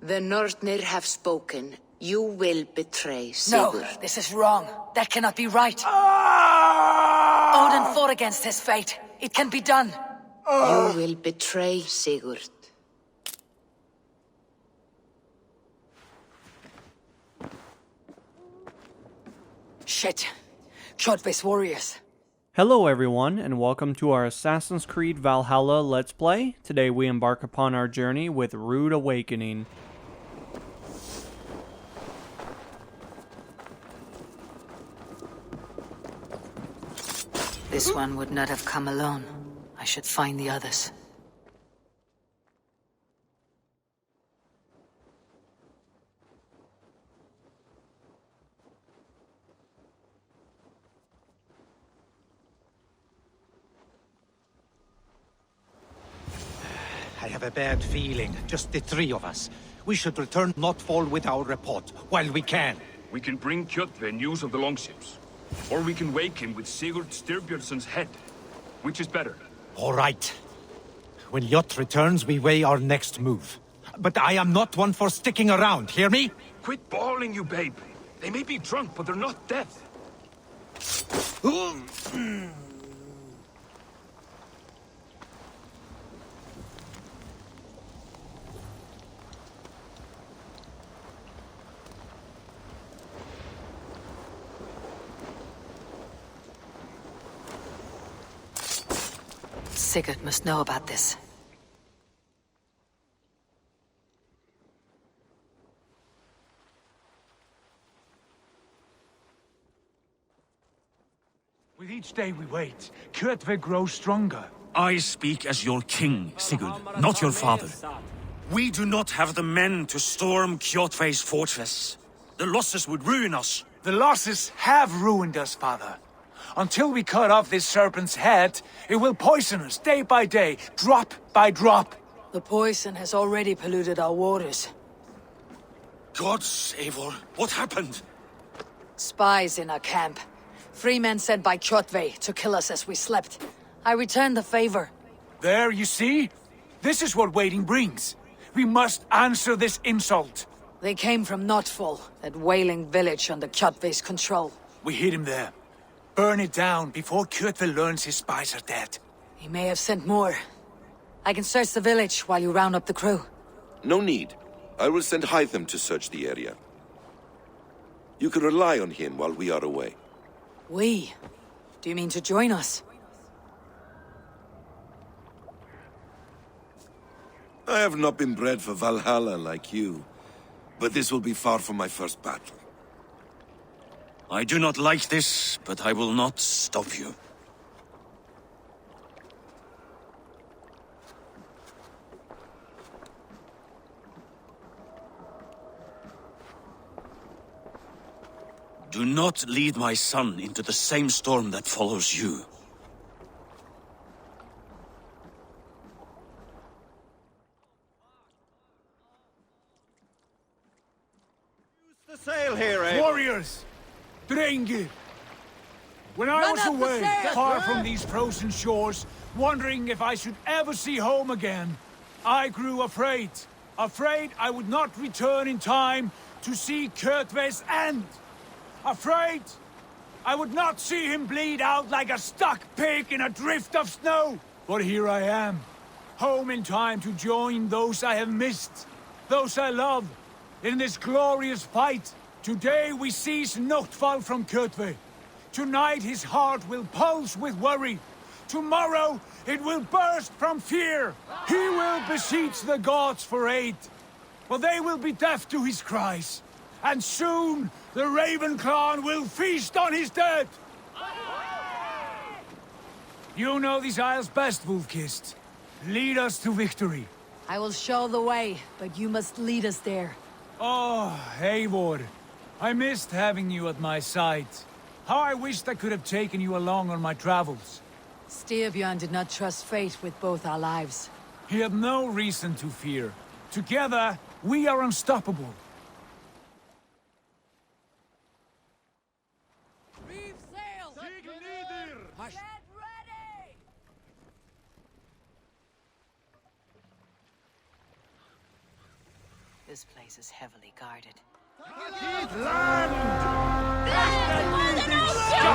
The Nornir have spoken. You will betray Sigurd. No, this is wrong. That cannot be right. Odin fought against his fate. It can be done. You will betray Sigurd. Shit. Kjotve's warriors. Hello everyone, and welcome to our Assassin's Creed Valhalla Let's Play. Today we embark upon our journey with Rude Awakening. This one would not have come alone. I should find the others. I have a bad feeling. Just the three of us. We should return Notfall with our report, while we can. We can bring Kjotve news of the longships. Or we can wake him with Sigurd Styrbjörnsson's head. Which is better? All right. When Jot returns, we weigh our next move. But I am not one for sticking around, hear me? Quit bawling, you babe. They may be drunk, but they're not dead. Sigurd must know about this. With each day we wait, Kjotve grows stronger. I speak as your king, Sigurd, not your father. We do not have the men to storm Kjotve's fortress. The losses would ruin us. The losses have ruined us, father. Until we cut off this serpent's head, it will poison us day by day, drop by drop. The poison has already polluted our waters. God, Eivor, what happened? Spies in our camp. 3 men sent by Kjotve to kill us as we slept. I returned the favor. There, you see? This is what waiting brings. We must answer this insult. They came from Notfall, that whaling village under Kjotve's control. We hid him there. Burn it down before Kjotve learns his spies are dead. He may have sent more. I can search the village while you round up the crew. No need. I will send Hytham to search the area. You can rely on him while we are away. We? Do you mean to join us? I have not been bred for Valhalla like you, but this will be far from my first battle. I do not like this, but I will not stop you. Do not lead my son into the same storm that follows you. Use the sail here, eh? Warriors! Drengir! When I was away, far from these frozen shores, wondering if I should ever see home again, I grew afraid. Afraid I would not return in time to see Kjotve's end. Afraid I would not see him bleed out like a stuck pig in a drift of snow. But here I am, home in time to join those I have missed, those I love, in this glorious fight. Today we seize Notfall from Kjotve. Tonight his heart will pulse with worry. Tomorrow it will burst from fear. He will beseech the gods for aid. For they will be deaf to his cries. And soon the Raven clan will feast on his dead. You know these isles best, Wolf-Kissed. Lead us to victory. I will show the way, but you must lead us there. Oh, Eivor. I missed having you at my side. How I wished I could have taken you along on my travels. Styrbjörn did not trust fate with both our lives. He had no reason to fear. Together, we are unstoppable. Reef sails! Get ready! This place is heavily guarded. The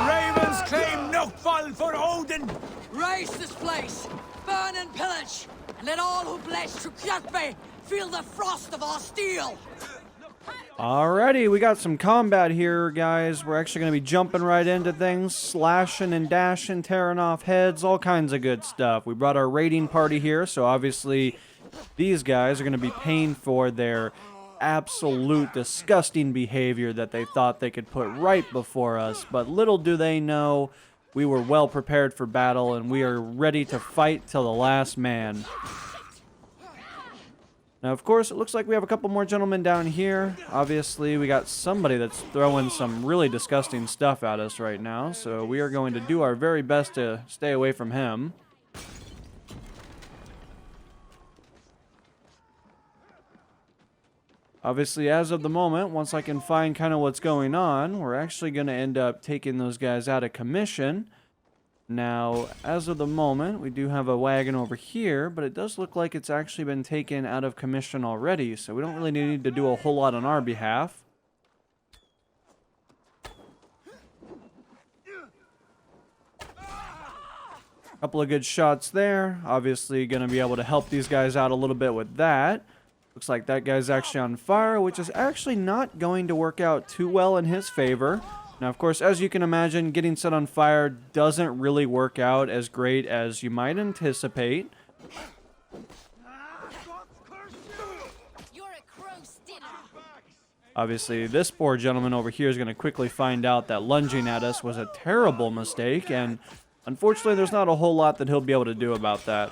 ravens claim Noctval for Odin! Raise this place! Burn and pillage! And let all who pledge to Kjotve feel the frost of our steel! Alrighty, we got some combat here, guys. We're actually going to be jumping right into things, slashing and dashing, tearing off heads, all kinds of good stuff. We brought our raiding party here, so obviously these guys are going to be paying for their absolute disgusting behavior that they thought they could put right before us. But little do they know, we were well prepared for battle, and we are ready to fight till the last man. Now, of course, it looks like we have a couple more gentlemen down here. Obviously, we got somebody that's throwing some really disgusting stuff at us right now, so we are going to do our very best to stay away from him. Obviously, as of the moment, once I can find kind of what's going on, we're actually going to end up taking those guys out of commission. Now, as of the moment, we do have a wagon over here, but it does look like it's actually been taken out of commission already, so we don't really need to do a whole lot on our behalf. Couple of good shots there. Obviously, going to be able to help these guys out a little bit with that. Looks like that guy's actually on fire, which is actually not going to work out too well in his favor. Now, of course, as you can imagine, getting set on fire doesn't really work out as great as you might anticipate. Obviously, this poor gentleman over here is going to quickly find out that lunging at us was a terrible mistake, and unfortunately, there's not a whole lot that he'll be able to do about that.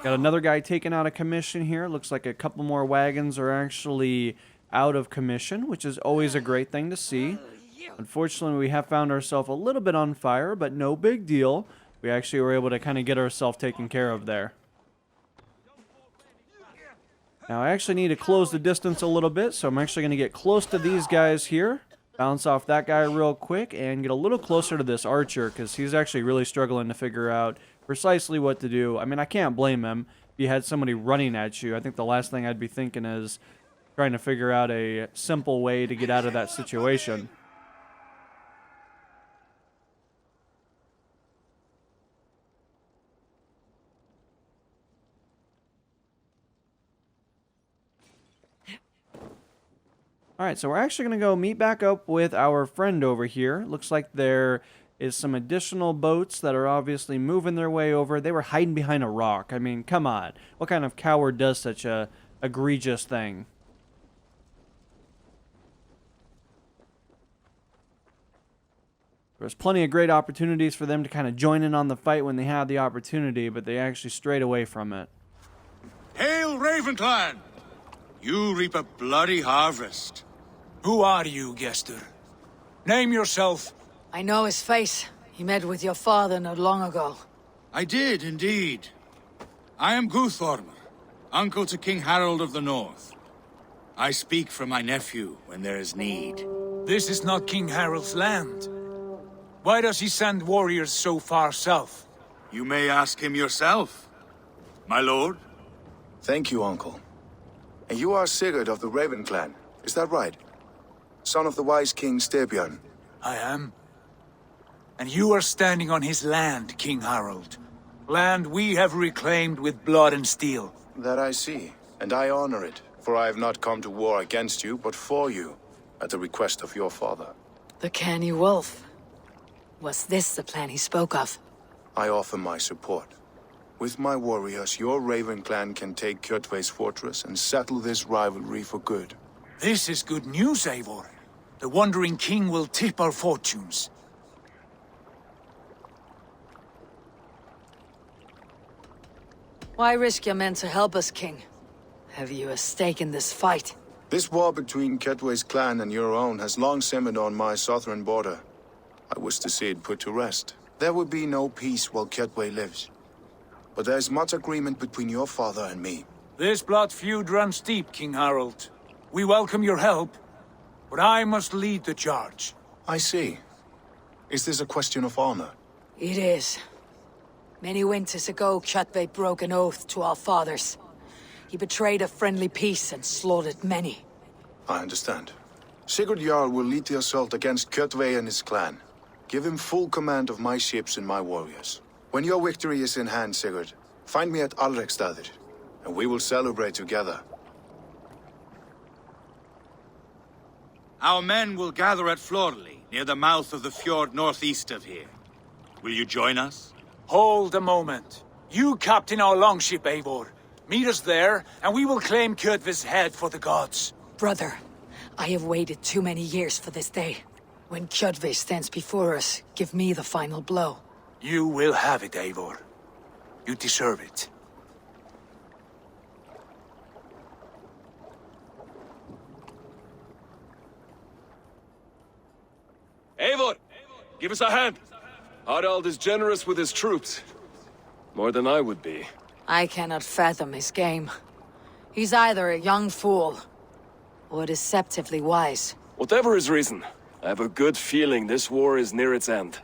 Got another guy taken out of commission here. Looks like a couple more wagons are actually out of commission, which is always a great thing to see. Unfortunately, we have found ourselves a little bit on fire, but no big deal. We actually were able to kind of get ourselves taken care of there. Now, I actually need to close the distance a little bit, so I'm actually going to get close to these guys here. Bounce off that guy real quick and get a little closer to this archer, because he's actually really struggling to figure out precisely what to do. I mean, I can't blame him. If you had somebody running at you, I think the last thing I'd be thinking is trying to figure out a simple way to get out of that situation. Alright, so we're actually going to go meet back up with our friend over here. Looks like there is some additional boats that are obviously moving their way over. They were hiding behind a rock. I mean, come on. What kind of coward does such a egregious thing? There's plenty of great opportunities for them to kind of join in on the fight when they had the opportunity, but they actually strayed away from it. Hail, Ravenclan! You reap a bloody harvest. Who are you, Gester? Name yourself. I know his face. He met with your father not long ago. I did, indeed. I am Guthorm, uncle to King Harold of the North. I speak for my nephew when there is need. This is not King Harold's land. Why does he send warriors so far south? You may ask him yourself, my lord. Thank you, uncle. And you are Sigurd of the Raven clan, is that right? Son of the wise King Styrbjörn. I am. And you are standing on his land, King Harold. Land we have reclaimed with blood and steel. That I see, and I honor it, for I have not come to war against you, but for you, at the request of your father. The canny wolf. Was this the plan he spoke of? I offer my support. With my warriors, your Raven clan can take Kjotve's fortress and settle this rivalry for good. This is good news, Eivor. The Wandering King will tip our fortunes. Why risk your men to help us, King? Have you a stake in this fight? This war between Kjotve's clan and your own has long simmered on my southern border. I wish to see it put to rest. There will be no peace while Kjotve lives. But there's much agreement between your father and me. This blood feud runs deep, King Harold. We welcome your help, but I must lead the charge. I see. Is this a question of honor? It is. Many winters ago, Kjotve broke an oath to our fathers. He betrayed a friendly peace and slaughtered many. I understand. Sigurd Jarl will lead the assault against Kjotve and his clan. Give him full command of my ships and my warriors. When your victory is in hand, Sigurd, find me at Alrekstadir, and we will celebrate together. Our men will gather at Florli, near the mouth of the fjord northeast of here. Will you join us? Hold a moment. You captain our longship, Eivor. Meet us there, and we will claim Kjotve's head for the gods. Brother, I have waited too many years for this day. When Kjotve stands before us, give me the final blow. You will have it, Eivor. You deserve it. Eivor, give us a hand. Harald is generous with his troops. More than I would be. I cannot fathom his game. He's either a young fool, or deceptively wise. Whatever his reason, I have a good feeling this war is near its end.